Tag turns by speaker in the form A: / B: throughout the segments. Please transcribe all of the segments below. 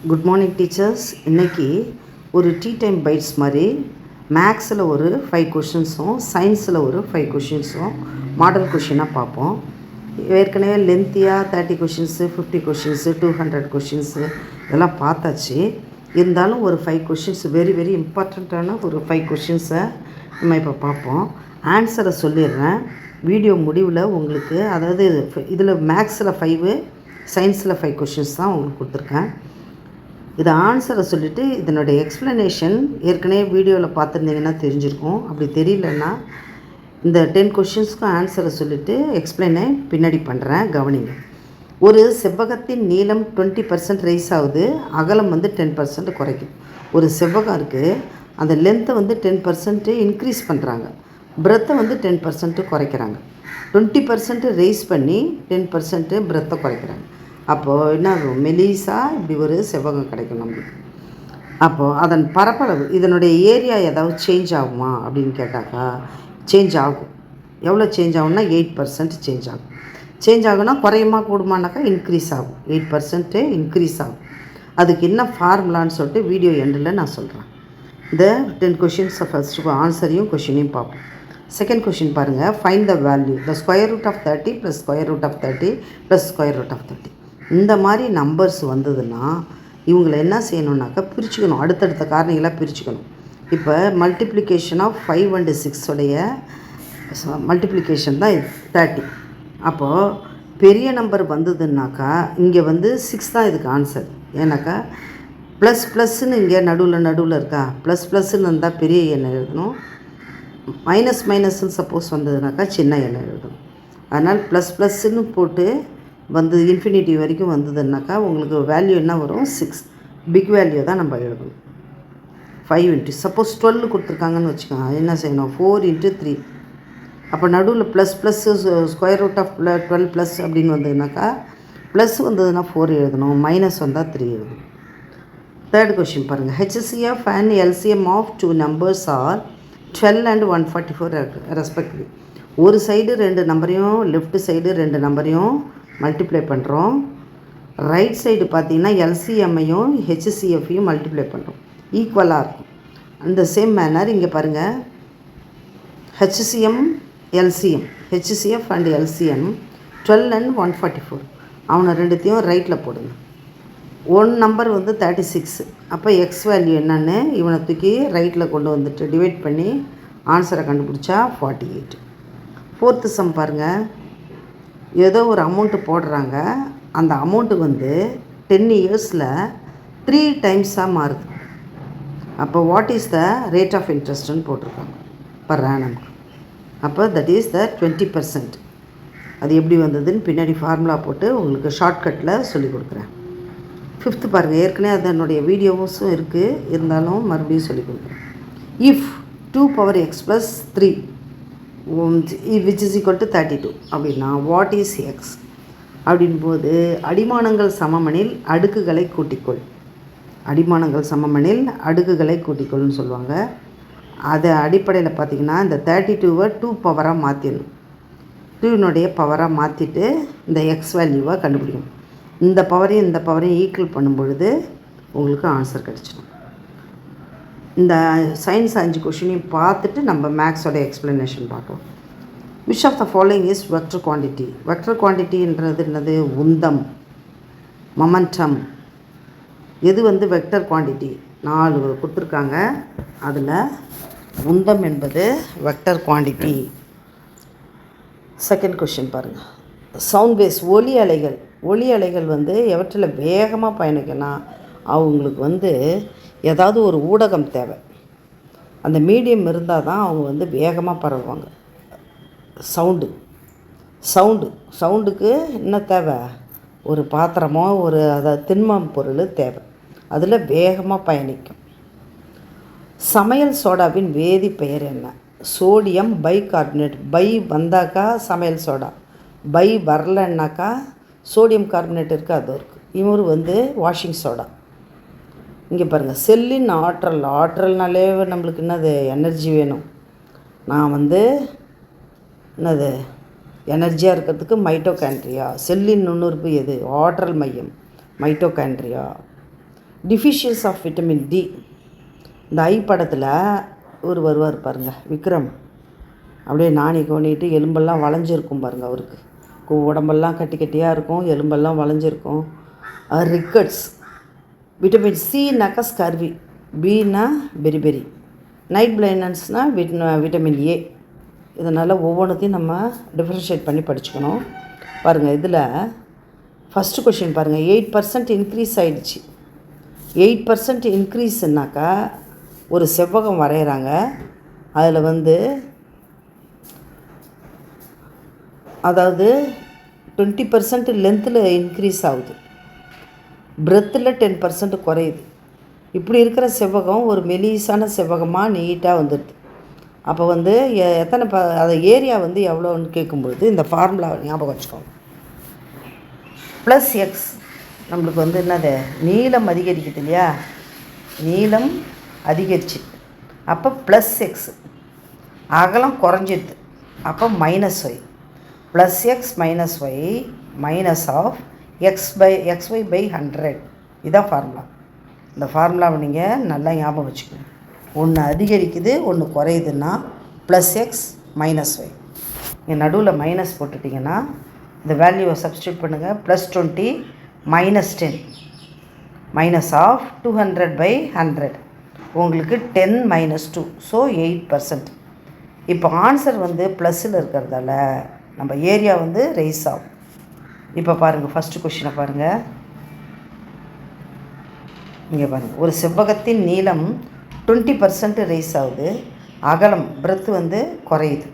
A: Good morning teachers. இன்றைக்கி ஒரு tea time bytes மாதிரி மேக்ஸில் ஒரு 5 கொஷின்ஸும் சயின்ஸில் ஒரு 5 கொஷின்ஸும் மாடல் கொஷினாக பார்ப்போம். ஏற்கனவே லென்த்தியாக 30 கொஷின்ஸு 50 கொஷின்ஸு 200 கொஷின்ஸு இதெல்லாம் பார்த்தாச்சு. இருந்தாலும் ஒரு 5 கொஷின்ஸ் வெரி வெரி இம்பார்ட்டண்ட்டான ஒரு 5 கொஷின்ஸை நம்ம இப்போ பார்ப்போம். ஆன்சரை சொல்லிடுறேன். வீடியோ முடிவில் உங்களுக்கு, அதாவது இதில் மேக்ஸில் 5 சயின்ஸில் 5 கொஷின்ஸ் தான் உங்களுக்கு கொடுத்துருக்கேன். இது ஆன்சரை சொல்லிவிட்டு இதனுடைய எக்ஸ்ப்ளனேஷன் ஏற்கனவே வீடியோவில் பார்த்துருந்தீங்கன்னா தெரிஞ்சிருக்கும். அப்படி தெரியலன்னா இந்த 10 கொஷின்ஸ்க்கும் ஆன்சரை சொல்லிவிட்டு எக்ஸ்பிளைனை பின்னாடி பண்ணுறேன், கவனிங்க. ஒரு செவ்வகத்தின் நீளம் 20% ரைஸ் ஆகுது, அகலம் 10% குறைக்கும். ஒரு செவ்வகம் இருக்குது, அந்த லென்த்தை 10% இன்க்ரீஸ் பண்ணுறாங்க, பிரெத்தை 10% குறைக்கிறாங்க. 20% ரைஸ் பண்ணி 10% பிரெத்தை குறைக்கிறாங்க. அப்போது என்ன ஆகும்? மெலிசாக இப்படி ஒரு செவ்வகம் கிடைக்கும் நம்மளுக்கு. அப்போது அதன் பரப்பளவு, இதனுடைய ஏரியா ஏதாவது சேஞ்ச் ஆகுமா அப்படின்னு கேட்டாக்கா சேஞ்ச் ஆகும். எவ்வளோ சேஞ்ச் ஆகும்னா 8% சேஞ்ச் ஆகும். சேஞ்ச் ஆகும்னா குறையுமா கூடுமானாக்கா இன்க்ரீஸ் ஆகும். 8% இன்க்ரீஸ் ஆகும். அதுக்கு என்ன ஃபார்முலான்னு சொல்லிட்டு வீடியோ எண்டில் நான் சொல்கிறேன். இந்த 10 கொஷின்ஸை ஃபஸ்ட்டு ஆன்சரையும் கொஷினையும் பார்ப்போம். செகண்ட் கொஷின் பாருங்கள். Find the value the square root of 30 plus square root of 30 plus square root of 30. இந்த மாதிரி நம்பர்ஸ் வந்ததுன்னா இவங்களை என்ன செய்யணுன்னாக்கா பிரிச்சுக்கணும். அடுத்தடுத்த காரணிகளாக பிரிச்சுக்கணும். இப்போ மல்டிப்ளிகேஷன் ஆஃப் 5 and 6 மல்டிப்ளிகேஷன் தான் இது 30. அப்போது பெரிய நம்பர் வந்ததுன்னாக்கா இங்கே 6 தான் இதுக்கு ஆன்சர். ஏன்னாக்கா ப்ளஸ்ன்னு இங்கே நடுவில் இருக்கா, ப்ளஸ்ன்னு இருந்தால் பெரிய எண்ணை எழுதணும், மைனஸ்ன்னு சப்போஸ் வந்ததுனாக்கா சின்ன எண்ணை எழுதணும். அதனால் ப்ளஸ்ன்னு போட்டு இன்ஃபினிட்டி வரைக்கும் வந்ததுன்னாக்கா உங்களுக்கு வேல்யூ என்ன வரும்? 6. பிக் வேல்யூ தான் நம்ம எழுதணும். 5 into சப்போஸ் 12 கொடுத்துருக்காங்கன்னு வச்சுக்கோங்க, என்ன செய்யணும்? 4 into 3. அப்போ நடுவில் plus square root of 12 plus அப்படின்னு வந்ததுனாக்கா ப்ளஸ் வந்ததுன்னா 4 எழுதணும், மைனஸ் வந்தால் 3 எழுதணும். தேர்ட் கொஷின் பாருங்கள். HCF and LCM of 2 numbers are 12 and 144 respectively. ஒரு சைடு 2 நம்பரையும் லெஃப்ட் சைடு 2 நம்பரையும் மல்டிப்ளை பண்ணுறோம். ரைட் சைடு பார்த்திங்கன்னா எல்சிஎம்மையும் ஹெச்சிஎஃப்பையும் மல்டிப்ளை பண்ணுறோம். ஈக்குவலாக இருக்கும். அந்த சேம் மேனர் இங்கே பாருங்கள். HCF and LCM 12 and 144. அவனை ரெண்டுத்தையும் ரைட்டில் போடுங்க. One number 36. அப்போ எக்ஸ் வேல்யூ என்னன்னு இவனை தூக்கி ரைட்டில் கொண்டு வந்துட்டு டிவைட் பண்ணி ஆன்சரை கண்டுபிடிச்சா 48. ஃபோர்த்து சம் பாருங்கள். ஏதோ ஒரு அமௌண்ட்டு போடுறாங்க, அந்த அமௌண்ட்டு 10 yearsல 3 டைம்ஸாக மாறுது. அப்போ what is the rate of இன்ட்ரெஸ்ட்டுன்னு போட்டிருக்காங்க பர் ஆனம்க்கு. அப்போ தட் இஸ் த 20%. அது எப்படி வந்ததுன்னு பின்னாடி ஃபார்முலா போட்டு உங்களுக்கு ஷார்ட்கட்டில் சொல்லி கொடுக்குறேன். ஃபிஃப்த்து பாருங்கள். ஏற்கனவே அதனுடைய வீடியோஸும் இருக்குது, இருந்தாலும் மறுபடியும் சொல்லி கொடுக்குறேன். If 2 power x plus 3 which is equal to 32 அப்படின்னா வாட் இஸ் எக்ஸ் அப்படின்போது அடிமானங்கள் சமமெனில் அடுக்குகளை கூட்டிக்கொள். அடிமானங்கள் சமமெனில் அடுக்குகளை கூட்டிக்கொள்னு சொல்லுவாங்க. அதை அடிப்படையில் பார்த்திங்கன்னா இந்த 32வை 2 பவராக மாற்றிடணும். 2னுடைய பவராக மாற்றிட்டு இந்த எக்ஸ் வேல்யூவை கண்டுபிடிக்கணும். இந்த பவரையும் ஈக்குவல் பண்ணும் பொழுது உங்களுக்கு ஆன்சர் கிடச்சிடும். இந்த சயின்ஸ் 5 கொஷினையும் பார்த்துட்டு நம்ம மேக்ஸோட எக்ஸ்ப்ளனேஷன் பார்ப்போம். Which of the following is vector quantity? Vector குவான்டிட்டின்றது என்னது? உந்தம், மொமெண்டம். எது வெக்டர் குவான்டிட்டி? 4 கொடுத்துருக்காங்க. அதில் உந்தம் என்பது வெக்டர் குவான்டிட்டி. செகண்ட் கொஷின் பாருங்கள். சவுண்ட் வேவ்ஸ், ஒலி அலைகள் எவற்றில் வேகமாக பயணிக்கணும்? அவங்களுக்கு ஏதாவது ஒரு ஊடகம் தேவை. அந்த மீடியம் இருந்தால் தான் அவங்க வேகமாக பரவுவாங்க. சவுண்டுக்கு என்ன தேவை? ஒரு பாத்திரமோ அதாவது திண்மம் பொருள் தேவை. அதில் வேகமாக பயணிக்கும். சமையல் சோடாவின் வேதி பெயர் என்ன? Sodium bicarbonate. பை வந்தாக்கா சமையல் சோடா, பை வரலன்னாக்கா சோடியம் கார்பனேட் இருக்குது, அது இருக்குது. இவர் வாஷிங் சோடா. இங்கே பாருங்கள். செல்லின் ஆற்றல்னாலே நம்மளுக்கு என்னது? எனர்ஜி வேணும். நான் என்னது எனர்ஜியாக இருக்கிறதுக்கு மைட்டோகாண்ட்ரியா. செல்லின் நுண்ணுறுப்பு எது? ஆற்றல் மையம் mitochondria. Deficiency of vitamin D. இந்த ஐ படத்தில் வருவார் பாருங்கள், விக்ரம். அப்படியே நாணி கோணிட்டு எலும்பெல்லாம் வளைஞ்சிருக்கும் பாருங்கள். அவருக்கு உடம்பெல்லாம் கட்டி கட்டியாக இருக்கும், எலும்பெல்லாம் வளைஞ்சிருக்கும். ரிக்கட்ஸ். விட்டமின் சின்னாக்கா ஸ்கர்வி, பின்னா பெரி பெரி, நைட் பிளைண்ட்னஸ்னால் விட்டமின் ஏ. இதனால் ஒவ்வொன்றுத்தையும் நம்ம டிஃப்ரென்ஷியேட் பண்ணி படிச்சுக்கணும். பாருங்கள், இதில் ஃபஸ்ட்டு கொஷின் பாருங்கள். 8% இன்க்ரீஸ் ஆகிடுச்சு. 8% இன்க்ரீஸ்னாக்கா ஒரு செவ்வகம் வரைகிறாங்க. அதில் அதாவது 20% லென்த்தில் இன்க்ரீஸ் ஆகுது, பிரெத்தில் 10% குறையுது. இப்படி இருக்கிற செவ்வகம் ஒரு மெலிசான செவ்வகமாக நீட்டாக வந்துடுது. அப்போ எத்தனை அதை ஏரியா எவ்வளோன்னு கேட்கும்பொழுது இந்த ஃபார்முலா ஞாபகம் வச்சுக்கோங்க. ப்ளஸ் எக்ஸ் நம்மளுக்கு என்னது, நீளம் அதிகரிக்குது இல்லையா, நீளம் அதிகரிச்சு, அப்போ ப்ளஸ் எக்ஸ். அகலம் குறைஞ்சிடுது, அப்போ minus y. Plus x minus y minus of x y by 100. இதுதான் ஃபார்முலா. இந்த ஃபார்முலாவை நீங்கள் நல்லா ஞாபகம் வச்சுக்கணும். ஒன்று அதிகரிக்குது, ஒன்று குறையுதுன்னா ப்ளஸ் எக்ஸ் மைனஸ் ஒய். நீங்கள் நடுவில் மைனஸ் போட்டுட்டிங்கன்னா இந்த வேல்யூவை சப்ஸ்டியூட் பண்ணுங்கள். +20 -10 மைனஸ் ஆஃப் 200 பை 100 உங்களுக்கு 10 - 2, ஸோ 8%. இப்போ ஆன்சர் ப்ளஸில் இருக்கிறதால நம்ம ஏரியா ரைஸ் ஆகும். இப்போ பாருங்கள், ஃபஸ்ட்டு கொஷினை பாருங்கள். இங்கே பாருங்கள், ஒரு செவ்வகத்தின் நீளம் 20% ரைஸ் ஆகுது, அகலம் பிரெத்து குறையுது.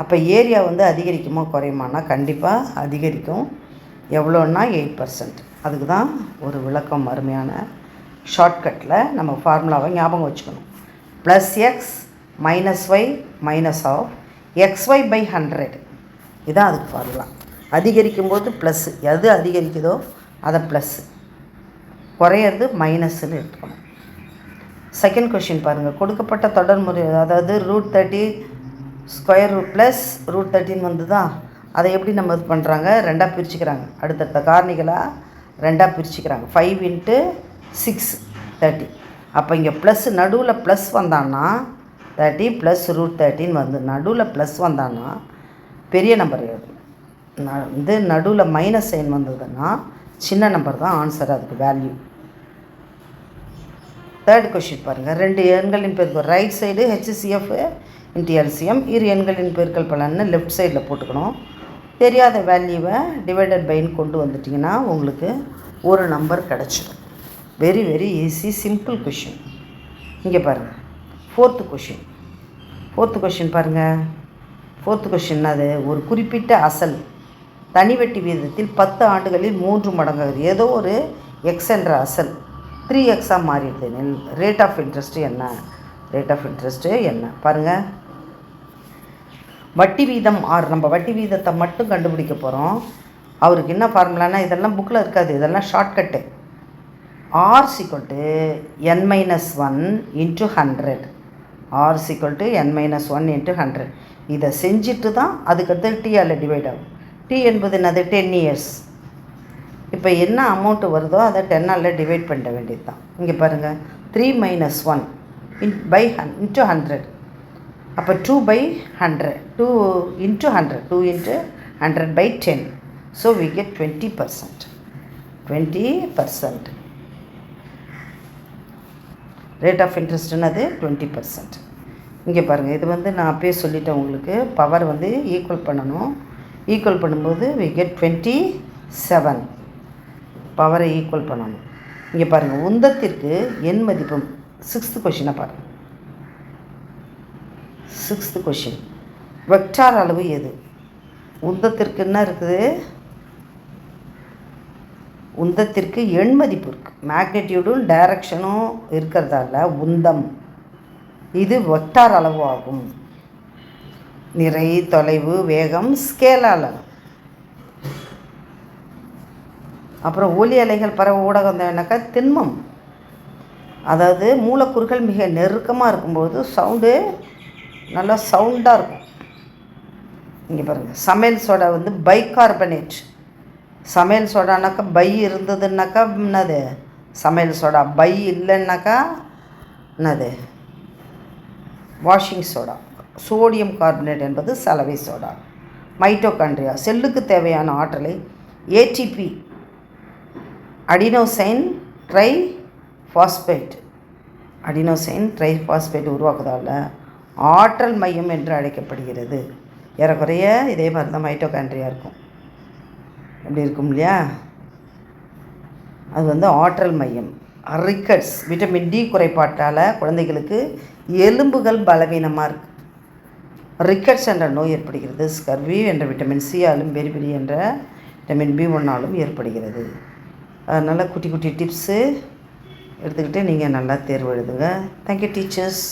A: அப்போ ஏரியா அதிகரிக்குமா குறையுமானா கண்டிப்பாக அதிகரிக்கும். எவ்வளோன்னா 8%. அதுக்கு தான் ஒரு விளக்கம், அருமையான ஷார்ட்கட்டில் நம்ம ஃபார்முலாவை ஞாபகம் வச்சுக்கணும். Plus x minus y minus of x y by 100. இதுதான் அதுக்கு ஃபார்முலா. அதிகரிக்கும்போது ப்ளஸ்ஸு, எது அதிகரிக்குதோ அதை ப்ளஸ்ஸு, குறையிறது மைனஸ்ன்னு எடுத்துக்கணும். செகண்ட் கொஷின் பாருங்கள். கொடுக்கப்பட்ட தொடர்முறை, அதாவது √30 ஸ்கொயர் ரூட் ப்ளஸ் √13 தான். அதை எப்படி நம்ம இது பண்ணுறாங்க, ரெண்டாக பிரிச்சுக்கிறாங்க. அடுத்தடுத்த காரணிகளாக ரெண்டாக பிரிச்சுக்கிறாங்க. 5 × 6 30. அப்போ இங்கே ப்ளஸ் நடுவில் ப்ளஸ் வந்தான்னா 30 + √13 நடுவில் ப்ளஸ் வந்தான்னா பெரிய நம்பர் நடுவில் மைனஸ் சைன் வந்ததுன்னா சின்ன நம்பர் தான் ஆன்சர், அதுக்கு வேல்யூ. தேர்ட் கொஷின் பாருங்கள். 2 எண்களின் பெருக்கல், ரைட் சைடு HCF × LCM, இரு எண்களின் பெருக்கல் பலன்னு லெஃப்ட் சைடில் போட்டுக்கணும். தெரியாத வேல்யூவை டிவைடட் பைன்னு கொண்டு வந்துட்டிங்கன்னா உங்களுக்கு ஒரு நம்பர் கிடச்சிடும். Very very easy, simple question. இங்கே பாருங்கள், ஃபோர்த்து கொஷின் பாருங்கள். ஃபோர்த்து கொஷின் அது ஒரு குறிப்பிட்ட அசல் தனிவட்டி வீதத்தில் 10 ஆண்டுகளில் 3 மடங்காகுது. ஏதோ ஒரு எக்ஸ் என்ற அசல் 3x மாறிடுது. ரேட் ஆஃப் இன்ட்ரெஸ்ட்டு என்ன பாருங்கள். வட்டி வீதம் ஆர், நம்ம வட்டி வீதத்தை மட்டும் கண்டுபிடிக்க போகிறோம். அவருக்கு என்ன ஃபார்முலானா இதெல்லாம் புக்கில் இருக்காது, இதெல்லாம் shortcut. R = n - 1 × 100. R = n - 1 × 100. இதை செஞ்சுட்டு தான் அதுக்கடுத்து டீயால் டிவைட் ஆகும். டி என்பது என்னது, 10 இயர்ஸ். இப்போ என்ன அமௌண்ட்டு வருதோ அதை 10ஆல் டிவைட் பண்ண வேண்டியது தான். இங்கே பாருங்கள், 3 - 1 × 100. அப்போ 2/100, 2 × 100, 2 × 100/10. So we get 20%. 20%. Rate of interest என்னது, 20%. இங்கே பாருங்கள், இது நான் அப்பயே சொல்லிட்டேன் உங்களுக்கு. பவர் ஈக்குவல் பண்ணணும். ஈக்குவல் பண்ணும்போது we get 27. பவரை ஈக்குவல் பண்ணணும். இங்கே பாருங்கள், உந்தத்திற்கு எண் மதிப்பு. 6th கொஷினை பாருங்கள். 6th கொஷின், வெக்டார் அளவு எது? உந்தத்திற்கு என்ன இருக்குது, உந்தத்திற்கு எண் மதிப்பு இருக்குது. மேக்னிடியூடும் டைரக்ஷனும் இருக்கிறதால உந்தம் இது வெக்டார் அளவு ஆகும். நிறை, தொலைவு, வேகம் ஸ்கேலால். அப்புறம் ஒலி அலைகள் பரவ ஊடகம் என்னக்கா திண்மம். அதாவது மூலக்கூறுகள் மிக நெருக்கமாக இருக்கும்போது சவுண்டு நல்லா சவுண்டாக இருக்கும். இங்கே பாருங்கள், சமையல் சோடா பைகார்பனேட். சமையல் சோடானாக்கா பை இருந்ததுன்னாக்கா என்னது சமையல் சோடா. பை இல்லைன்னாக்கா என்னது, வாஷிங் சோடா. சோடியம் கார்பனேட் என்பது சலவை சோடா. மைட்டோகாண்ட்ரியா செல்லுக்கு தேவையான ஆற்றலை ஏடிபி அடினோசைன் ட்ரைபாஸ்பேட் உருவாக்குவதால் ஆற்றல் மையம் என்று அழைக்கப்படுகிறது. ஏறக்குறைய இதே மாதிரி தான் மைட்டோகாண்ட்ரியா இருக்கும். எப்படி இருக்கும் இல்லையா? அது வந்து ஆற்றல் மையம். ரிக்கட்ஸ் விட்டமின் டி குறைபாட்டால் குழந்தைகளுக்கு எலும்புகள் பலவீனமாக இருக்குது. ரிக்கட்ஸ் என்ற நோய் ஏற்படுகிறது. ஸ்கர்வி என்ற விட்டமின் சி ஆலும் பெரிபெரி என்ற விட்டமின் B1 ஏற்படுகிறது. அதனால் குட்டி குட்டி டிப்ஸு எடுத்துக்கிட்டு நீங்கள் நல்லா தேர்வு எழுதுங்க. Thank you teachers.